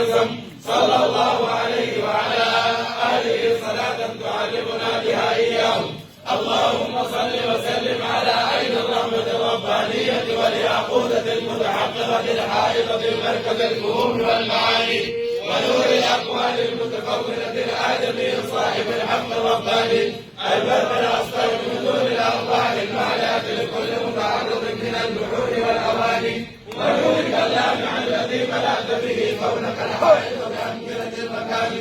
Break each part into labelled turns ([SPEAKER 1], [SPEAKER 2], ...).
[SPEAKER 1] المقسم صلى الله عليه وعلى آله صلاة تعلمنا بها إياه. اللهم صل وسلم على عين الرحمة الربانية والياقوتة المتحققة الحائطة بمركز الفهوم والمعاني ونور الأقوال المتكونة الآدمي صاحب الحق الرباني البر الأصفر من دون الأرواح المعلاة لكل متعرض من البحور والأواني ونورك اللامع الذي ملأت به كونك الحائط بأمكنة المكان.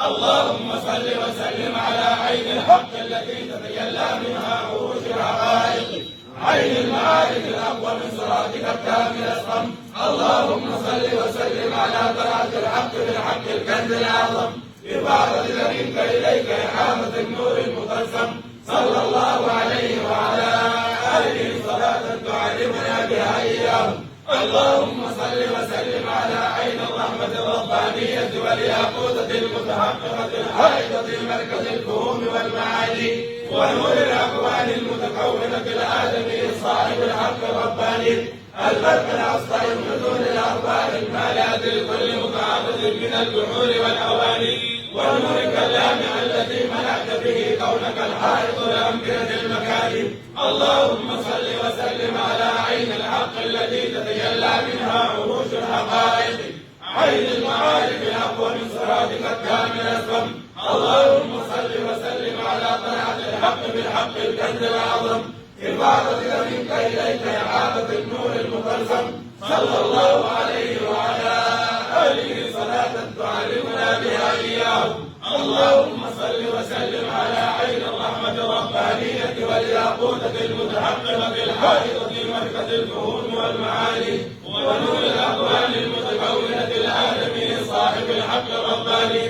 [SPEAKER 1] اللهم صل وسلم على عين الحق التي تتجلى منها عروش الحقائق عين المعارف الأقوى من صراطك الكامل الصم. اللهم صل وسلم على طلعة الحق بالحق الكنز الأعظم إفاضة منك إليك إحاطة النور المقسم صلى الله عليه وعلى آله صلاة تعلمنا بها إياه. اللهم صل وسلم على عين الرحمة الربانية والياقوتة المتحققة الحائطة بمركز الفهوم والمعاني ونور الأقوال المتكونة الآدمي صاحب الحق الرباني البرق الأصفر من دون الأرواح المالات لكل متعرض من البحور والأواني ونورك اللامع الذي ملأت به كونك الحائط لأمكنة المكان. اللهم صل وسلم على عين الحق التي تتجلى منها عروش الحقائق عين المعارف الأقوى من صراطك الكامل الصم. اللهم صل وسلم على طلعة الحق بالحق الكنز الأعظم إفاضتك منك إليك إعادة النور المقسم صلى الله عليه وعلى آله صلاة تعلمنا بها إياه. اللهم صل وسلم على عين الرحمة الربانية والياقوتة المتحققة الحائطة مركز الفهوم والمعاني ونور الأقوال المتكونة الآدمي صاحب الحق الرباني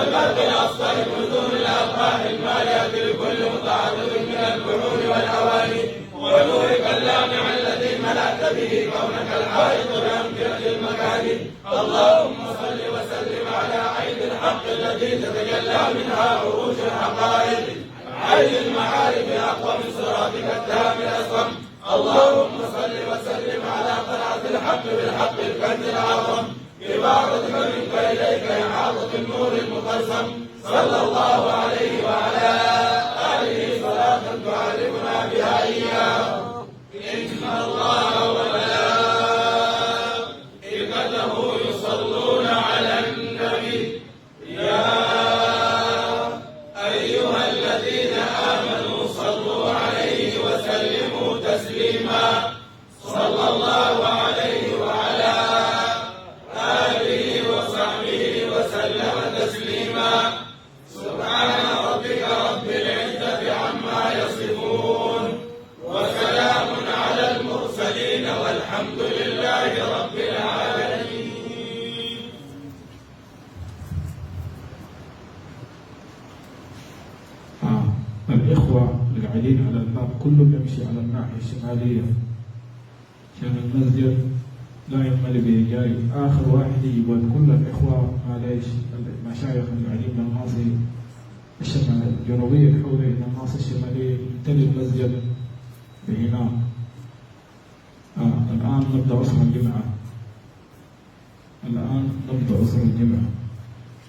[SPEAKER 1] البرق الأصفر من دون الأرواح المالية لكل متعرض من البحور والأواني ونورك اللامع الذي ملأت به كونك الحائط بأمكنة المكان. اللهم صل وسلم على عين الحق التي تتجلى منها عروش الحقائق عين المعارف أقوى من صراطك الكامل الصم. اللهم صل وسلم على طلعة الحق بالحق الكنز الأعظم إفاضتك منك إليك إحاطة النور المقسم صلى الله عليه وعلى آله صلاة تعلمنا بها إياه. إن الله وملائكته يصلون على النبي يا أيها الذين آمنوا صلوا عليه وسلموا تسليما صلى الله عليه وعلى آله وصحبه وسلم تسليما. سبحان ربك رب العزة عما يصفون وسلام على المرسلين والحمد لله رب العالمين.
[SPEAKER 2] الإخوة القاعدين على الباب كلهم يمشي على الناحية الشمالية عشان المسجد لا يمل به جاي. آخر واحد يقول كل الإخوة معليش المشايخ القاعدين من الناصية الجنوبية الحولي من الناصية الشمالية يمتلئ المسجد بهناك. الآن نبدأ عصر الجمعة.